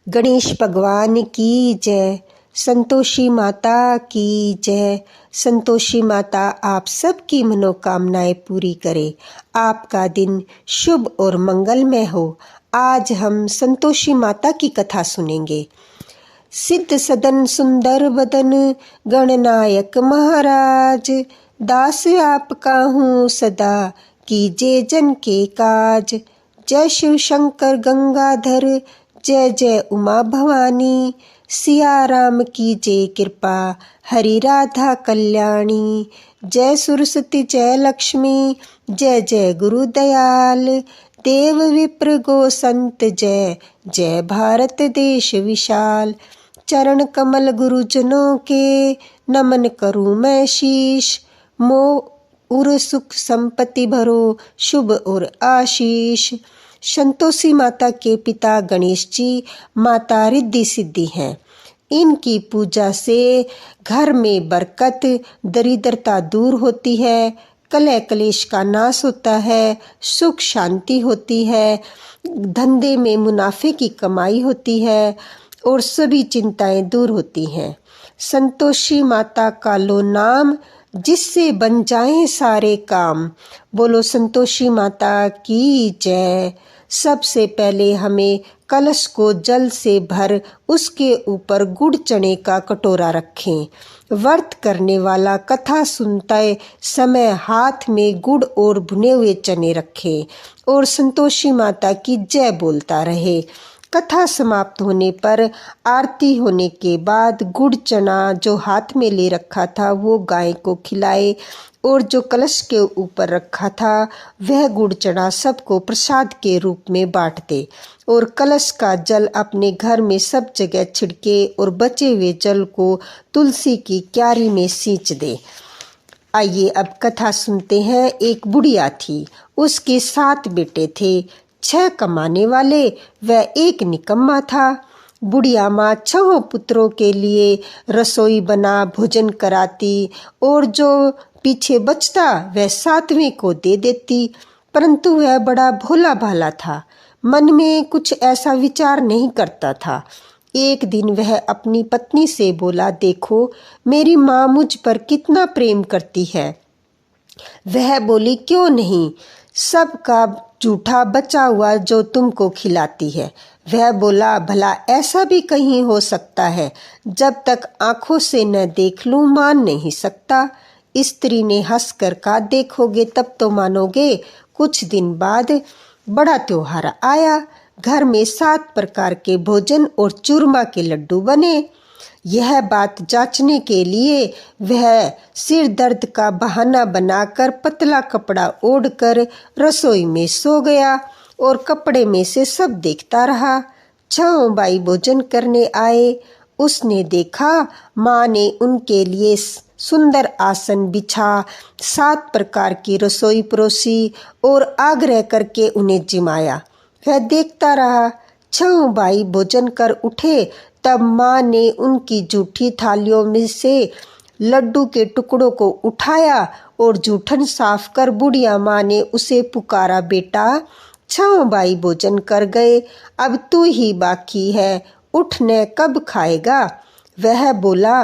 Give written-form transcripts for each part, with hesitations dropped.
गणेश भगवान की जय, संतोषी माता की जय। संतोषी माता आप सबकी मनोकामनाएं पूरी करे, आपका दिन शुभ और मंगलमय हो। आज हम संतोषी माता की कथा सुनेंगे। सिद्ध सदन सुंदर बदन गणनायक महाराज, दास आपका हूँ सदा कीजिए जन के काज। जय शिव शंकर गंगाधर, जय जय उमा भवानी, सिया राम की जय कृपा, हरि राधा कल्याणी। जय सरस्वती जय लक्ष्मी, जय जय गुरु दयाल, देव विप्र गो संत जय, जय भारत देश विशाल। चरण कमल गुरुजनों के नमन करूं मैं शीश, मोह उर सुख संपत्ति भरो शुभ और आशीष। संतोषी माता के पिता गणेश जी माता रिद्धि सिद्धि हैं। इनकी पूजा से घर में बरकत, दरिद्रता दूर होती है, कलह कलेश का नाश होता है, सुख शांति होती है, धंधे में मुनाफे की कमाई होती है और सभी चिंताएं दूर होती हैं। संतोषी माता का लो नाम, जिससे बन जाएं सारे काम। बोलो संतोषी माता की जय। सबसे पहले हमें कलश को जल से भर उसके ऊपर गुड़ चने का कटोरा रखें। व्रत करने वाला कथा सुनते समय हाथ में गुड़ और भुने हुए चने रखे और संतोषी माता की जय बोलता रहे। कथा समाप्त होने पर आरती होने के बाद गुड़ चना जो हाथ में ले रखा था वो गाय को खिलाए और जो कलश के ऊपर रखा था वह गुड़ चना सबको प्रसाद के रूप में बांट दे और कलश का जल अपने घर में सब जगह छिड़के और बचे हुए जल को तुलसी की क्यारी में सींच दे। आइए अब कथा सुनते हैं। एक बुढ़िया थी, उसके 7 बेटे थे, 6 कमाने वाले व 1 निकम्मा था। बुढ़िया माँ 6 पुत्रों के लिए रसोई बना भोजन कराती और जो पीछे बचता वह 7वें को दे देती, परंतु वह बड़ा भोला भाला था, मन में कुछ ऐसा विचार नहीं करता था। एक दिन वह अपनी पत्नी से बोला, देखो मेरी माँ मुझ पर कितना प्रेम करती है। वह बोली, क्यों नहीं, सबका जूठा बचा हुआ जो तुमको खिलाती है। वह बोला, भला ऐसा भी कहीं हो सकता है, जब तक आंखों से न देख लूं मान नहीं सकता। स्त्री ने हंसकर कहा, देखोगे तब तो मानोगे। कुछ दिन बाद बड़ा त्योहार आया। घर में 7 प्रकार के भोजन और चूरमा के लड्डू बने। यह बात जांचने के लिए वह सिर दर्द का बहाना बनाकर पतला कपड़ा ओढ़कर रसोई में सो गया और कपड़े में से सब देखता रहा। 6 बाई भोजन करने आए। उसने देखा माँ ने उनके लिए सुंदर आसन बिछा, 7 प्रकार की रसोई परोसी और आग्रह करके उन्हें जिमाया। वह देखता रहा। 6 बाई भोजन कर उठे तब माँ ने उनकी जूठी थालियों में से लड्डू के टुकड़ों को उठाया और जूठन साफ कर बुढ़िया माँ ने उसे पुकारा, बेटा 6 बाई भोजन कर गए, अब तू ही बाकी है, उठ न कब खाएगा। वह बोला,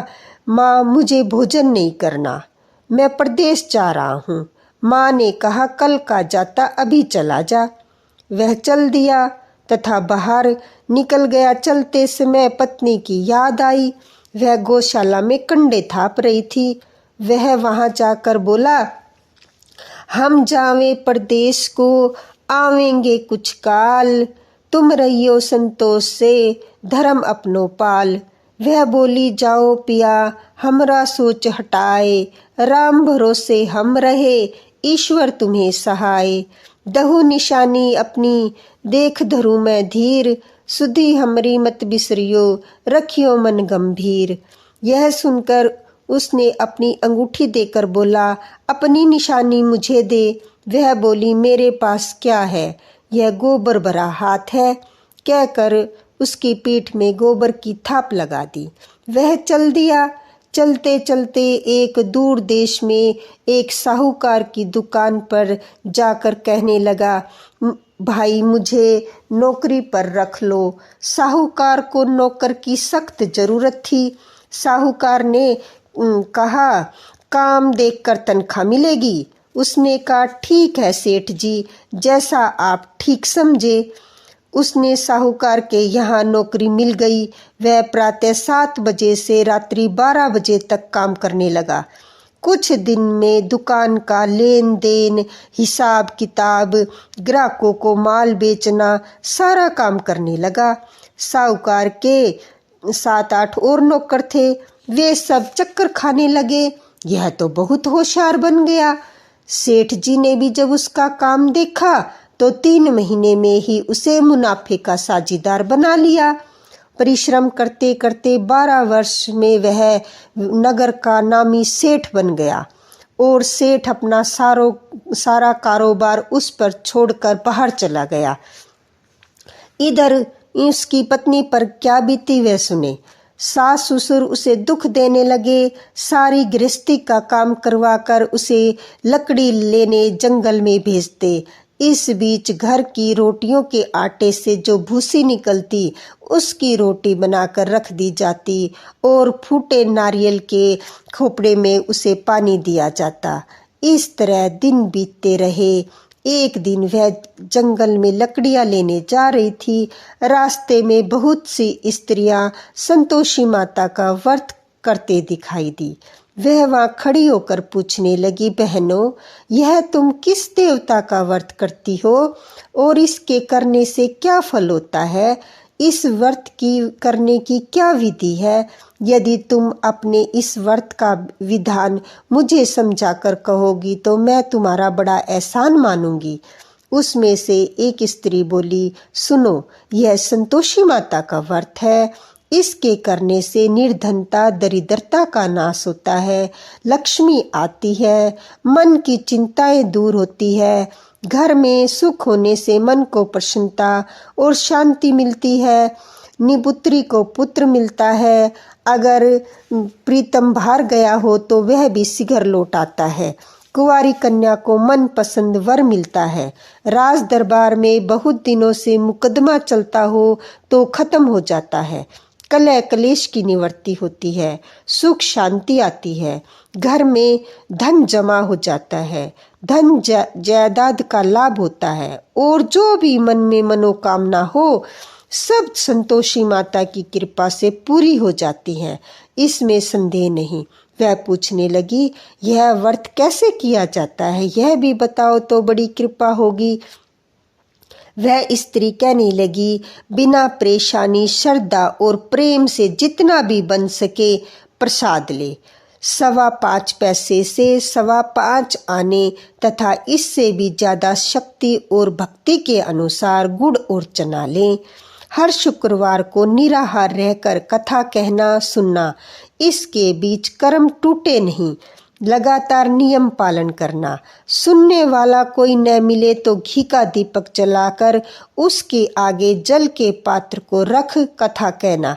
माँ मुझे भोजन नहीं करना, मैं प्रदेश जा रहा हूँ। माँ ने कहा, कल का जाता अभी चला जा। वह चल दिया तथा बाहर निकल गया। चलते समय पत्नी की याद आई। वह गौशाला में कंडे थाप रही थी। वह वहां जाकर बोला, हम जावे प्रदेश को आवेंगे कुछ काल, तुम रहियो संतोष से धर्म अपनो पाल। वह बोली, जाओ पिया हमरा सोच हटाए, राम भरोसे हम रहे ईश्वर तुम्हें सहाय। दहु निशानी अपनी देख धरू मैं धीर, सुधी हमरी मत बिसरियो रखियो मन गंभीर। यह सुनकर उसने अपनी अंगूठी देकर बोला, अपनी निशानी मुझे दे। वह बोली, मेरे पास क्या है, यह गोबर भरा हाथ है। कहकर उसकी पीठ में गोबर की थाप लगा दी। वह चल दिया। चलते चलते एक दूर देश में एक साहूकार की दुकान पर जाकर कहने लगा, भाई मुझे नौकरी पर रख लो। साहूकार को नौकर की सख्त जरूरत थी। साहूकार ने कहा, काम देखकर तनख्वाह मिलेगी। उसने कहा, ठीक है सेठ जी, जैसा आप ठीक समझे। उसने साहूकार के यहाँ नौकरी मिल गई। वह प्रातः 7 बजे से रात्रि 12 बजे तक काम करने लगा। कुछ दिन में दुकान का लेन देन, हिसाब किताब, ग्राहकों को माल बेचना, सारा काम करने लगा। साहूकार के 7-8 और नौकर थे। वे सब चक्कर खाने लगे। यह तो बहुत होशियार बन गया। सेठ जी ने भी जब उसका काम देखा तो 3 महीने में ही उसे मुनाफे का साझीदार बना लिया। परिश्रम करते करते 12 वर्ष में वह नगर का नामी सेठ बन गया और सेठ अपना सारा कारोबार उस पर छोड़कर बाहर चला गया। इधर उसकी पत्नी पर क्या बीती वह सुने। सास ससुर उसे दुख देने लगे। सारी गृहस्थी का काम करवाकर उसे लकड़ी लेने जंगल में भेजते। इस बीच घर की रोटियों के आटे से जो भूसी निकलती उसकी रोटी बनाकर रख दी जाती और फूटे नारियल के खोपड़े में उसे पानी दिया जाता। इस तरह दिन बीतते रहे। एक दिन वह जंगल में लकड़ियां लेने जा रही थी। रास्ते में बहुत सी स्त्रियां संतोषी माता का व्रत करते दिखाई दी। वह वहां खड़ी होकर पूछने लगी, बहनों, यह तुम किस देवता का व्रत करती हो और इसके करने से क्या फल होता है? इस व्रत की करने की क्या विधि है? यदि तुम अपने इस व्रत का विधान मुझे समझाकर कहोगी तो मैं तुम्हारा बड़ा एहसान मानूंगी। उसमें से एक स्त्री बोली, सुनो, यह संतोषी माता का व्रत है। इसके करने से निर्धनता दरिद्रता का नाश होता है, लक्ष्मी आती है, मन की चिंताएं दूर होती है, घर में सुख होने से मन को प्रसन्नता और शांति मिलती है, निपुत्री को पुत्र मिलता है, अगर प्रीतम बाहर गया हो तो वह भी शीघ्र लौट आता है, कुंवारी कन्या को मन पसंद वर मिलता है, राज दरबार में बहुत दिनों से मुकदमा चलता हो तो खत्म हो जाता है, कलह कलेश की निवृत्ति होती है, सुख शांति आती है, घर में धन जमा हो जाता है, धन जायदाद का लाभ होता है और जो भी मन में मनोकामना हो सब संतोषी माता की कृपा से पूरी हो जाती है, इसमें संदेह नहीं। वह पूछने लगी, यह व्रत कैसे किया जाता है, यह भी बताओ तो बड़ी कृपा होगी। वह स्त्री कहने लगी, बिना परेशानी, श्रद्धा और प्रेम से जितना भी बन सके प्रसाद ले। 5.25 पैसे से 5.25 आने तथा इससे भी ज्यादा शक्ति और भक्ति के अनुसार गुड़ और चना लें। हर शुक्रवार को निराहार रहकर कथा कहना सुनना, इसके बीच कर्म टूटे नहीं, लगातार नियम पालन करना। सुनने वाला कोई न मिले तो घी का दीपक जलाकर उसके आगे जल के पात्र को रख कथा कहना,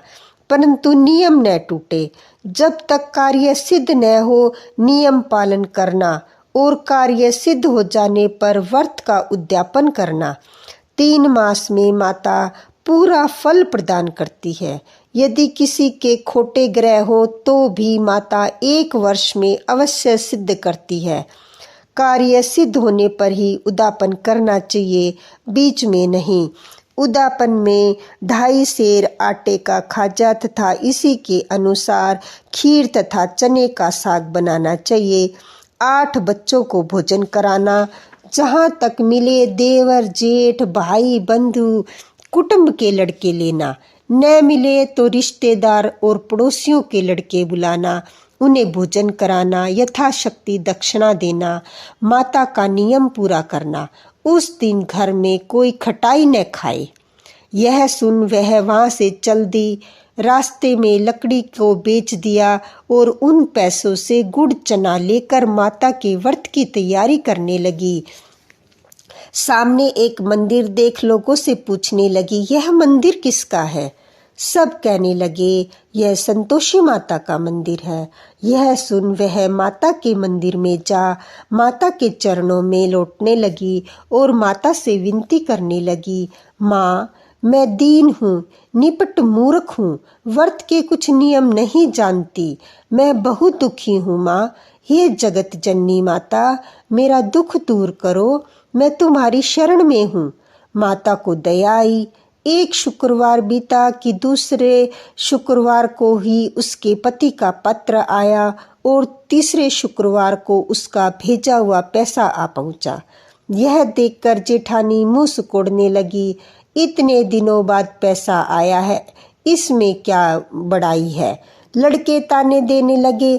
परंतु नियम न टूटे। जब तक कार्य सिद्ध न हो नियम पालन करना और कार्य सिद्ध हो जाने पर व्रत का उद्यापन करना। 3 मास में माता पूरा फल प्रदान करती है। यदि किसी के खोटे ग्रह हो तो भी माता 1 वर्ष में अवश्य सिद्ध करती है। कार्य सिद्ध होने पर ही उद्यापन करना चाहिए, बीच में नहीं। उद्यापन में 2.5 सेर आटे का खाजा तथा इसी के अनुसार खीर तथा चने का साग बनाना चाहिए। 8 बच्चों को भोजन कराना, जहाँ तक मिले देवर जेठ भाई बंधु कुटुंब के लड़के लेना, न मिले तो रिश्तेदार और पड़ोसियों के लड़के बुलाना, उन्हें भोजन कराना, यथाशक्ति दक्षिणा देना, माता का नियम पूरा करना। उस दिन घर में कोई खटाई न खाए। यह सुन वह वहां से चल दी। रास्ते में लकड़ी को बेच दिया और उन पैसों से गुड़ चना लेकर माता के व्रत की तैयारी करने लगी। सामने एक मंदिर देख लोगों से पूछने लगी, यह मंदिर किसका है? सब कहने लगे यह संतोषी माता का मंदिर है। यह सुन वह माता के मंदिर में जा माता के चरणों में लौटने लगी और माता से विनती करने लगी, माँ मैं दीन हूँ, निपट मूर्ख हूँ, व्रत के कुछ नियम नहीं जानती, मैं बहुत दुखी हूँ माँ। हे जगत जननी माता, मेरा दुख दूर करो, मैं तुम्हारी शरण में हूँ। माता को दया आई। एक शुक्रवार बीता कि दूसरे शुक्रवार को ही उसके पति का पत्र आया और तीसरे शुक्रवार को उसका भेजा हुआ पैसा आ पहुंचा। यह देखकर जेठानी मुंह सिकोड़ने लगी, इतने दिनों बाद पैसा आया है, इसमें क्या बड़ाई है। लड़के ताने देने लगे।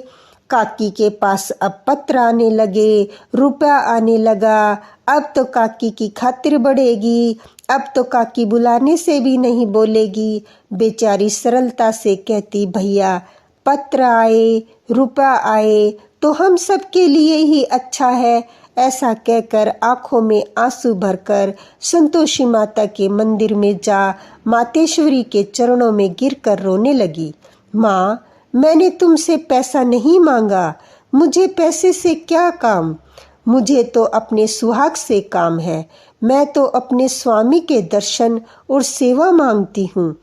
काकी के पास अब पत्र आने लगे, रुपया आने लगा। अब तो काकी की खातिर बढ़ेगी, अब तो काकी बुलाने से भी नहीं बोलेगी। बेचारी सरलता से कहती, भैया पत्र आए, रुपया आए तो हम सबके लिए ही अच्छा है। ऐसा कहकर आंखों में आंसू भरकर संतोषी माता के मंदिर में जा मातेश्वरी के चरणों में गिरकर रोने लगी। माँ, मैंने तुमसे पैसा नहीं मांगा, मुझे पैसे से क्या काम, मुझे तो अपने सुहाग से काम है। मैं तो अपने स्वामी के दर्शन और सेवा मांगती हूँ।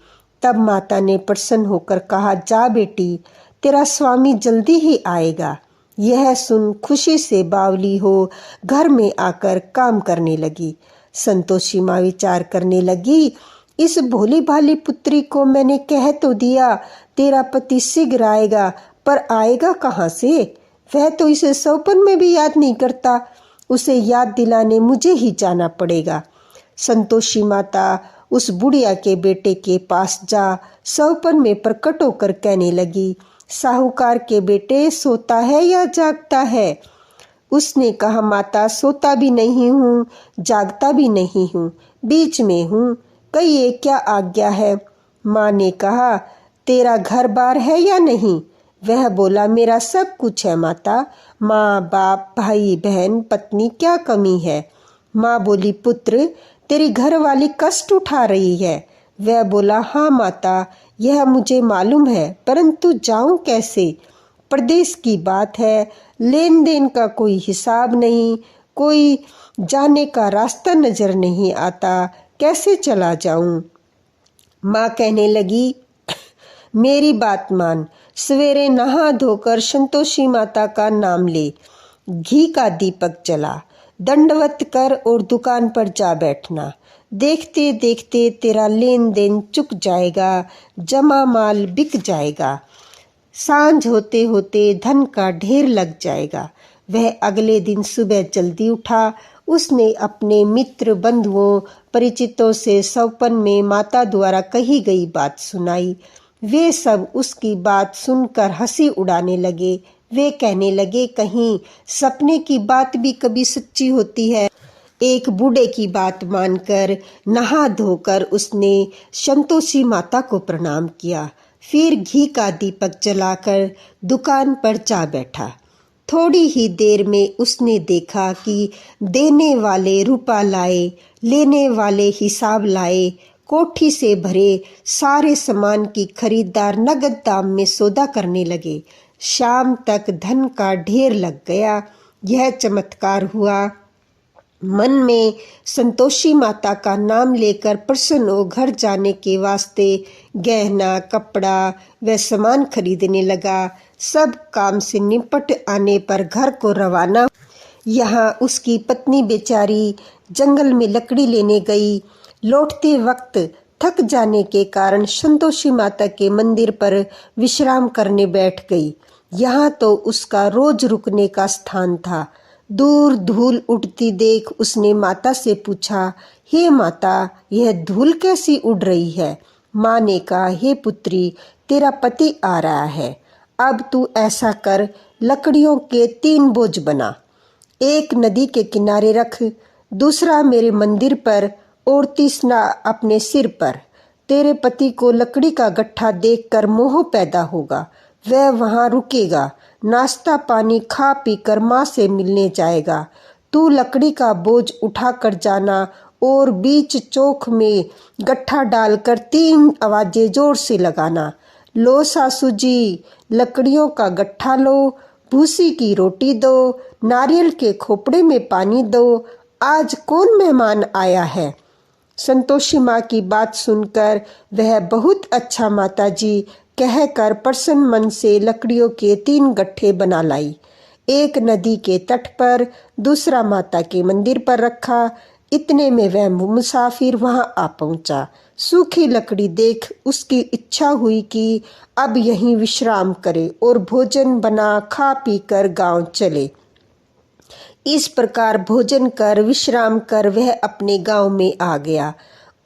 तब माता ने प्रसन्न होकर कहा, जा बेटी, तेरा स्वामी जल्दी ही आएगा। यह सुन खुशी से बावली हो घर में आकर काम करने लगी। संतोषी माँ विचार करने लगी, इस भोली भाली पुत्री को मैंने कह तो दिया तेरा पति शीघ्र आएगा, पर आएगा कहाँ से? वह तो इसे सौपन में भी याद नहीं करता, उसे याद दिलाने मुझे ही जाना पड़ेगा। संतोषी माता उस बुढ़िया के बेटे के पास जा सौपन में प्रकट होकर कहने लगी, साहूकार के बेटे, सोता है या जागता है? उसने कहा, माता सोता भी नहीं हूँ, जागता भी नहीं हूँ, बीच में हूँ, कहिए क्या आज्ञा है? माँ ने कहा, तेरा घर बार है या नहीं? वह बोला, मेरा सब कुछ है माता, माँ बाप भाई बहन पत्नी क्या कमी है? माँ बोली, पुत्र तेरी घरवाली कष्ट उठा रही है। वह बोला, हाँ माता, यह मुझे मालूम है, परंतु जाऊं कैसे? प्रदेश की बात है, लेन देन का कोई हिसाब नहीं, कोई जाने का रास्ता नजर नहीं आता, कैसे चला जाऊं? माँ कहने लगी, मेरी बात मान, सवेरे नहा धोकर संतोषी माता का नाम ले, घी का दीपक जला, दंडवत कर और दुकान पर जा बैठना। देखते देखते तेरा लेन देन चुक जाएगा, जमा माल बिक जाएगा, सांझ होते होते धन का ढेर लग जाएगा। वह अगले दिन सुबह जल्दी उठा। उसने अपने मित्र बंधुओं परिचितों से सौपन में माता द्वारा कही गई बात सुनाई। वे सब उसकी बात सुनकर हंसी उड़ाने लगे। वे कहने लगे, कहीं सपने की बात भी कभी सच्ची होती है। एक बूढ़े की बात मानकर नहा धोकर उसने संतोषी माता को प्रणाम किया। फिर घी का दीपक जलाकर दुकान पर जा बैठा। थोड़ी ही देर में उसने देखा कि देने वाले रुपया लाए, लेने वाले हिसाब लाए, कोठी से भरे सारे सामान की खरीदार नगद दाम में सौदा करने लगे। शाम तक धन का ढेर लग गया। यह चमत्कार हुआ। मन में संतोषी माता का नाम लेकर प्रसन्न हो घर जाने के वास्ते गहना कपड़ा व सामान खरीदने लगा। सब काम से निपट आने पर घर को रवाना। यहाँ उसकी पत्नी बेचारी जंगल में लकड़ी लेने गई। लौटते वक्त थक जाने के कारण संतोषी माता के मंदिर पर विश्राम करने बैठ गई। यहाँ तो उसका रोज रुकने का स्थान था। दूर धूल उड़ती देख उसने माता से पूछा, हे माता, यह धूल कैसी उड़ रही है? माँ ने कहा, हे पुत्री, तेरा पति आ रहा है। अब तू ऐसा कर, लकड़ियों के 3 बोझ बना, एक नदी के किनारे रख, दूसरा मेरे मंदिर पर और तीसरा अपने सिर पर। तेरे पति को लकड़ी का गट्ठा देखकर मोह पैदा होगा, वह वहाँ रुकेगा, नाश्ता पानी खा पी कर माँ से मिलने जाएगा। तू लकड़ी का बोझ उठा कर जाना और बीच चोख में गट्ठा डालकर 3 आवाजें जोर से लगाना। लो सासू जी, लकड़ियों का गट्ठा लो, भूसी की रोटी दो, नारियल के खोपड़े में पानी दो, आज कौन मेहमान आया है। संतोषी माँ की बात सुनकर वह बहुत अच्छा माताजी कहकर प्रसन्न मन से लकड़ियों के 3 गट्ठे बना लाई। एक नदी के तट पर, दूसरा माता के मंदिर पर रखा। इतने में वह मुसाफिर वहां आ पहुंचा। सूखी लकड़ी देख उसकी इच्छा हुई कि अब यहीं विश्राम करे और भोजन बना खा पी कर गाँव चले। इस प्रकार भोजन कर विश्राम कर वह अपने गांव में आ गया।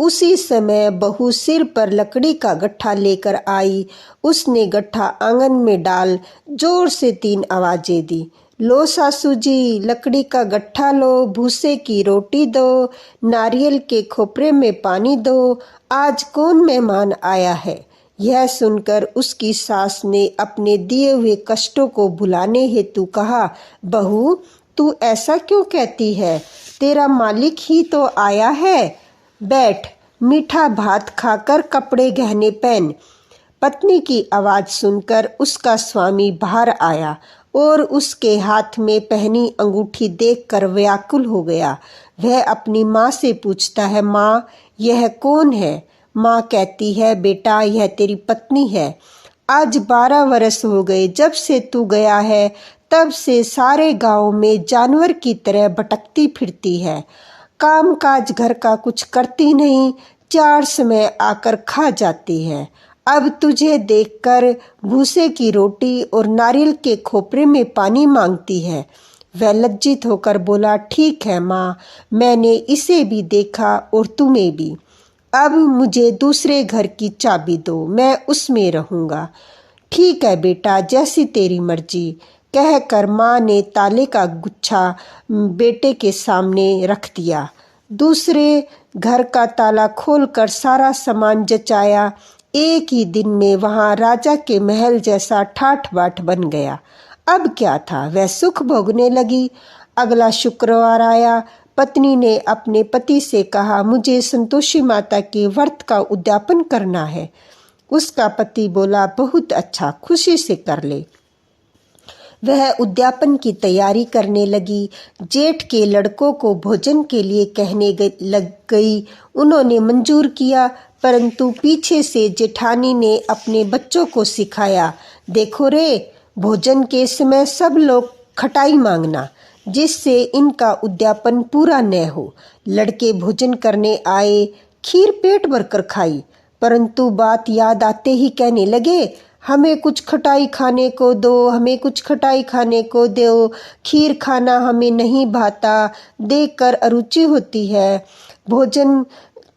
उसी समय बहू सिर पर लकड़ी का गट्ठा लेकर आई। उसने गट्ठा आंगन में डाल जोर से 3 आवाजें दी। लो सासू जी, लकड़ी का गट्ठा लो, भूसे की रोटी दो, नारियल के खोपरे में पानी दो, आज कौन मेहमान आया है। यह सुनकर उसकी सास ने अपने दिए हुए कष्टों को भुलाने हेतु कहा, बहू तू ऐसा क्यों कहती है, तेरा मालिक ही तो आया है। बैठ, मीठा भात खाकर कपड़े गहने पहन। पत्नी की आवाज सुनकर उसका स्वामी बाहर आया और उसके हाथ में पहनी अंगूठी देखकर व्याकुल हो गया। वह अपनी माँ से पूछता है, माँ यह कौन है। माँ कहती है, बेटा यह तेरी पत्नी है। आज 12 वर्ष हो गए जब से तू गया है, तब से सारे गांव में जानवर की तरह भटकती फिरती है। काम काज घर का कुछ करती नहीं, 4 समय आकर खा जाती है। अब तुझे देखकर भूसे की रोटी और नारियल के खोपरे में पानी मांगती है। वह लज्जित होकर बोला, ठीक है माँ, मैंने इसे भी देखा और तुम्हें भी। अब मुझे दूसरे घर की चाबी दो, मैं उसमें रहूँगा। ठीक है बेटा, जैसी तेरी मर्जी, कहकर माँ ने ताले का गुच्छा बेटे के सामने रख दिया। दूसरे घर का ताला खोलकर सारा सामान जचाया। एक ही दिन में वहां राजा के महल जैसा ठाठ बाट बन गया। अब क्या था, वह सुख भोगने लगी। अगला शुक्रवार आया। पत्नी ने अपने पति से कहा, मुझे संतोषी माता के व्रत का उद्यापन करना है। उसका पति बोला, बहुत अच्छा, खुशी से कर ले। वह उद्यापन की तैयारी करने लगी। जेठ के लड़कों को भोजन के लिए कहने लग गई। उन्होंने मंजूर किया, परंतु पीछे से जेठानी ने अपने बच्चों को सिखाया, देखो रे, भोजन के समय सब लोग खटाई मांगना, जिससे इनका उद्यापन पूरा न हो। लड़के भोजन करने आए, खीर पेट भरकर खाई, परंतु बात याद आते ही कहने लगे, हमें कुछ खटाई खाने को दो, हमें कुछ खटाई खाने को दो, खीर खाना हमें नहीं भाता, देखकर अरुचि होती है। भोजन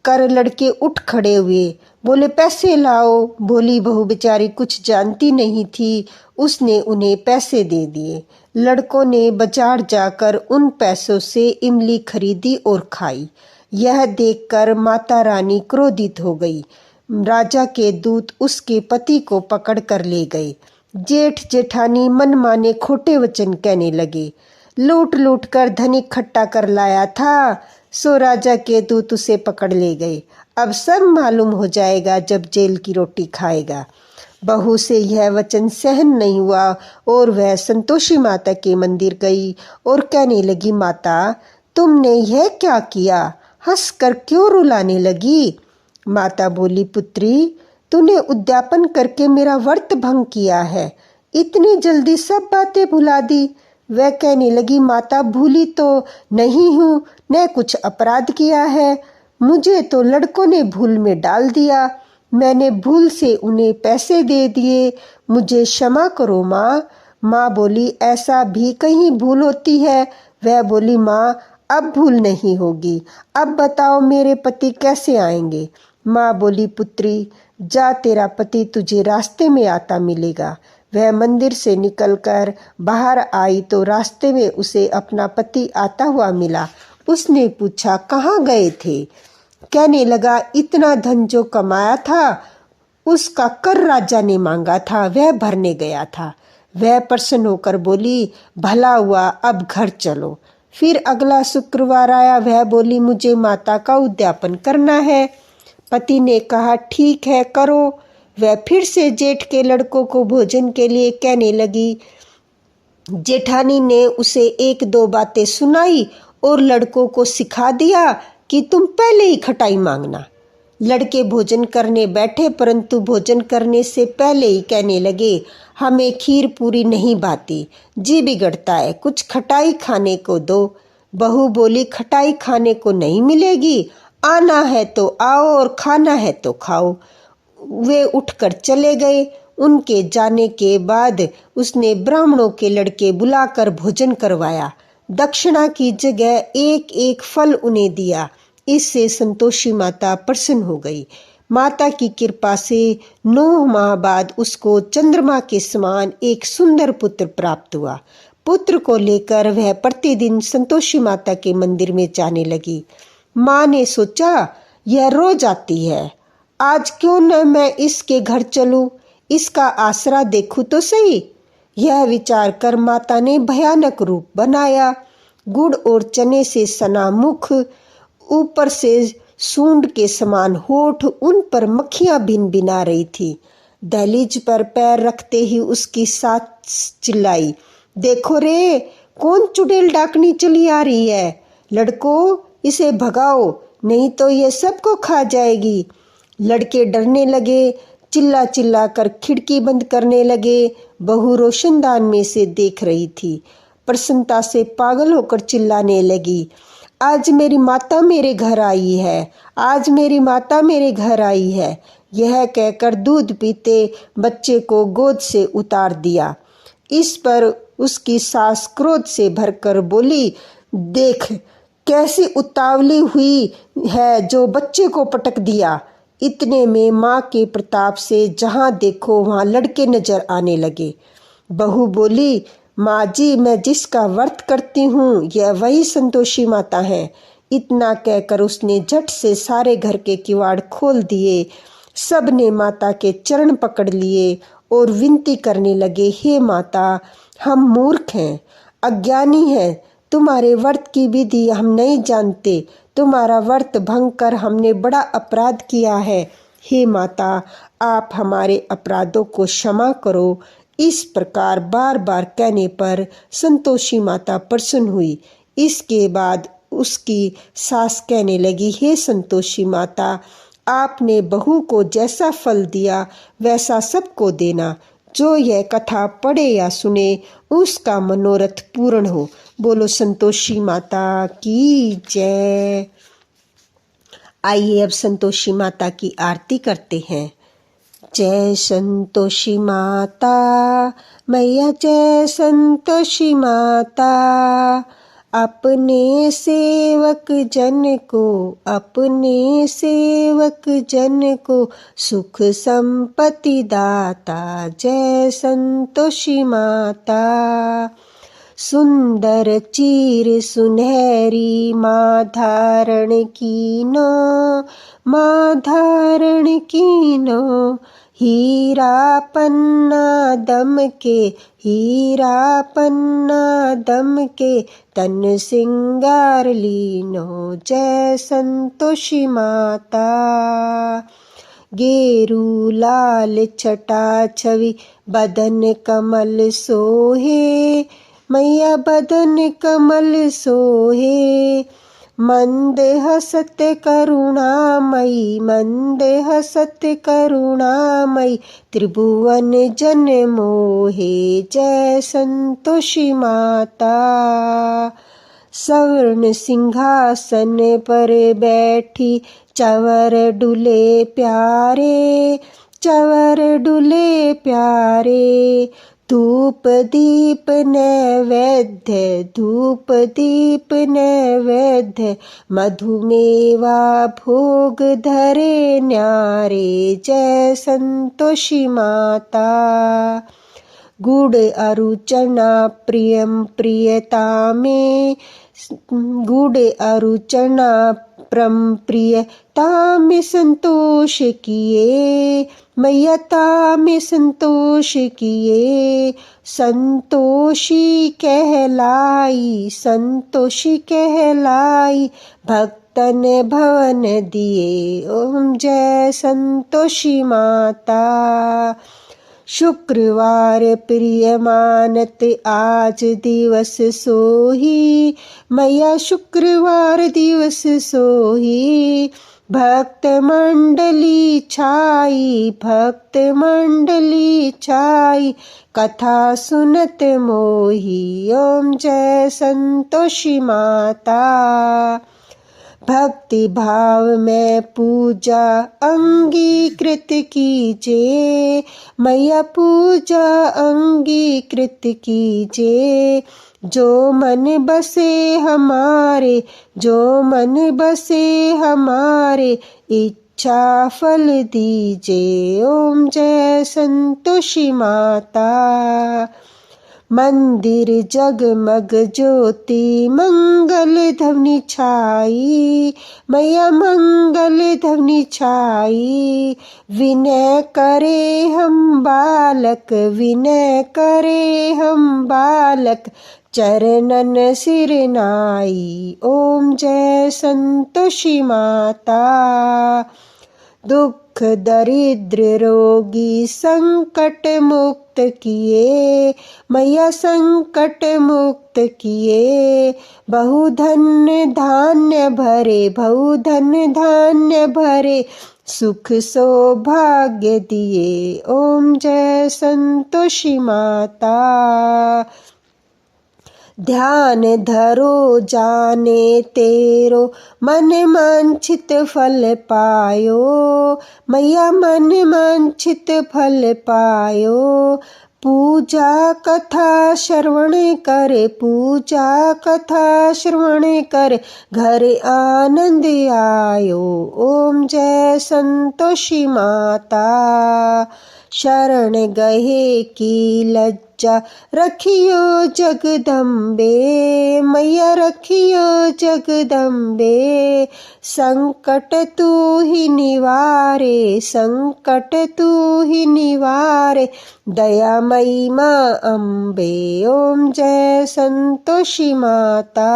कर लड़के उठ खड़े हुए, बोले पैसे लाओ। भोली बहू बेचारी कुछ जानती नहीं थी, उसने उन्हें पैसे दे दिए। लड़कों ने बाजार जाकर उन पैसों से इमली खरीदी और खाई। यह देखकर माता रानी क्रोधित हो गई। राजा के दूत उसके पति को पकड़ कर ले गए। जेठ जेठानी मन माने खोटे वचन कहने लगे। लूट लूट कर धन इकट्ठा कर लाया था, सो राजा के दूत उसे पकड़ ले गए। अब सब मालूम हो जाएगा जब जेल की रोटी खाएगा। बहू से यह वचन सहन नहीं हुआ और वह संतोषी माता के मंदिर गई और कहने लगी, माता तुमने यह क्या किया, हंसकर क्यों रुलाने लगी। माता बोली, पुत्री तूने उद्यापन करके मेरा व्रत भंग किया है, इतनी जल्दी सब बातें भुला दी। वह कहने लगी, माता भूली तो नहीं हूँ, न कुछ अपराध किया है, मुझे तो लड़कों ने भूल में डाल दिया, मैंने भूल से उन्हें पैसे दे दिए, मुझे क्षमा करो माँ। माँ बोली, ऐसा भी कहीं भूल होती है। वह बोली, माँ अब भूल नहीं होगी, अब बताओ मेरे पति कैसे आएंगे। माँ बोली, पुत्री जा, तेरा पति तुझे रास्ते में आता मिलेगा। वह मंदिर से निकलकर बाहर आई तो रास्ते में उसे अपना पति आता हुआ मिला। उसने पूछा, कहाँ गए थे। कहने लगा, इतना धन जो कमाया था उसका कर राजा ने मांगा था, वह भरने गया था। वह प्रसन्न होकर बोली, भला हुआ, अब घर चलो। फिर अगला शुक्रवार आया। वह बोली, मुझे माता का उद्यापन करना है। पति ने कहा, ठीक है, करो। वह फिर से जेठ के लड़कों को भोजन के लिए कहने लगी। जेठानी ने उसे एक दो बातें सुनाई और लड़कों को सिखा दिया कि तुम पहले ही खटाई मांगना। लड़के भोजन करने बैठे, परंतु भोजन करने से पहले ही कहने लगे, हमें खीर पूरी नहीं भाती, जी बिगड़ता है, कुछ खटाई खाने को दो। बहू बोली, खटाई खाने को नहीं मिलेगी, आना है तो आओ और खाना है तो खाओ। वे उठकर चले गए। उनके जाने के बाद उसने ब्राह्मणों के लड़के बुलाकर भोजन करवाया। दक्षिणा की जगह एक एक फल उन्हें दिया। इससे संतोषी माता प्रसन्न हो गई। माता की कृपा से 9 माह बाद उसको चंद्रमा के समान एक सुंदर पुत्र प्राप्त हुआ। पुत्र को लेकर वह प्रतिदिन संतोषी माता के मंदिर में जाने लगी। माँ ने सोचा, यह रोज आती है, आज क्यों न मैं इसके घर चलूं, इसका आसरा देखूं तो सही। यह विचार कर माता ने भयानक रूप बनाया। गुड़ और चने से सना मुख, ऊपर से सूंड के समान होठ, उन पर मक्खियां भिन भिना रही थी। दहलीज पर पैर रखते ही उसकी सास चिल्लाई, देखो रे, कौन चुड़ैल डाकनी चली आ रही है। लड़कों, इसे भगाओ, नहीं तो ये सबको खा जाएगी। लड़के डरने लगे, चिल्ला चिल्ला कर खिड़की बंद करने लगे। बहू रोशनदान में से देख रही थी। प्रसन्नता से पागल होकर चिल्लाने लगी, आज मेरी माता मेरे घर आई है, आज मेरी माता मेरे घर आई है। यह कहकर दूध पीते बच्चे को गोद से उतार दिया। इस पर उसकी सास क्रोध से भरकर बोली, देख कैसी उतावली हुई है जो बच्चे को पटक दिया। इतने में माँ के प्रताप से जहाँ देखो वहाँ लड़के नजर आने लगे। बहू बोली, माँ जी, मैं जिसका व्रत करती हूँ यह वही संतोषी माता है। इतना कहकर उसने झट से सारे घर के किवाड़ खोल दिए। सब ने माता के चरण पकड़ लिए और विनती करने लगे, हे माता, हम मूर्ख हैं, अज्ञानी हैं, तुम्हारे व्रत की विधि हम नहीं जानते, तुम्हारा व्रत भंग कर हमने बड़ा अपराध किया है। हे माता, आप हमारे अपराधों को क्षमा करो। इस प्रकार बार बार कहने पर संतोषी माता प्रसन्न हुई। इसके बाद उसकी सास कहने लगी, हे संतोषी माता, आपने बहू को जैसा फल दिया वैसा सबको देना। जो यह कथा पढ़े या सुने उसका मनोरथ पूर्ण हो। बोलो संतोषी माता की जय। आइए अब संतोषी माता की आरती करते हैं। जय संतोषी माता मैया, जय संतोषी माता, अपने सेवक जन को, अपने सेवक जन को सुख संपत्ति दाता। जय संतोषी माता। सुंदर चीर सुनहरी माँ धारण कीनो, माँ धारण कीनो, हीरा पन्ना दम के, हीरा पन्ना दम के, तन सिंगार लीनो। जय संतोषी माता। गेरू लाल छटा छवि बदन कमल सोहे, मैया बदन कमल सोहे। मंद हसत करुणामयी, मंद हसत करुणामयी, त्रिभुवन जन मोहे। जय संतोषी माता। स्वर्ण सिंहासन पर बैठी, चवर डुले प्यारे, चवर डुले प्यारे। धूप दीप नैवेद्य, धूप दीप नैवेद्य, मधुमेवा भोग धरे न्यारे। जय संतोषी माता। गुड़ अरु चना प्रियम प्रियता में, गुड़ अरु चना परम प्रियता में संतोष किए। मैयता में संतोष किए, संतोषी कहलाई, संतोषी कहलाई। भक्तन भवन दिए, ओम जय संतोषी माता। शुक्रवार प्रिय मानत आज दिवस सोही, मैया शुक्रवार दिवस सोही। भक्त मंडली छाई, भक्त मंडली छाई, कथा सुनत मोही, ओम जय संतोषी माता। भक्ति भाव में पूजा अंगीकृत कीजे, मैया पूजा अंगीकृत कीजे। जो मन बसे हमारे, जो मन बसे हमारे, इच्छा फल दीजे, ओम जय संतोषी माता। मंदिर जगमग ज्योति मंगल ध्वनि छाई, मैया मंगल ध्वनि छाई। विनय करे हम बालक, विनय करे हम बालक, चरणन सिर नाई, ओम जय संतोषी माता। दुख दरिद्र रोगी संकट मुक्त किए, मैया संकट मुक्त किए। बहुधन धान्य भरे, बहुधन धान्य भरे, सुख सौभाग्य दिए, ओम जय संतोषी माता। ध्यान धरो जाने तेरो, मन वांछित फल पायो, मैया मन वांछित फल पायो। पूजा कथा श्रवण कर, पूजा कथा श्रवण कर, घर आनंद आयो, ओम जय संतोषी माता। शरण गहे की लज्जा रखियो जगदम्बे, मैया रखियो जगदम्बे। संकट तू ही निवारे, संकट तू ही निवारे, दयामयी माँ अम्बे, ओम जय संतोषी माता।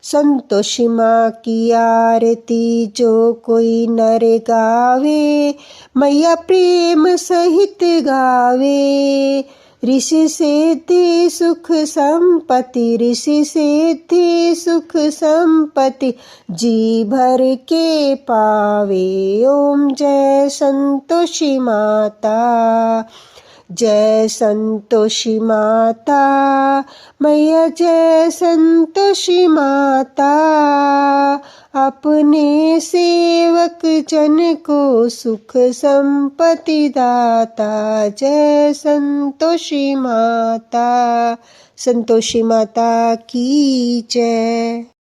संतोषी माँ की आरती जो कोई नर गावे, मैया प्रेम सहित गावे। ऋषि सिद्धि सुख संपत्ति, ऋषि सिद्धि सुख संपत्ति, जी भर के पावे, ओम जय संतोषी माता। जय संतोषी माता, मैया जय संतोषी माता। अपने सेवक जन को सुख संपत्ति दाता, जय संतोषी माता। संतोषी माता की जय।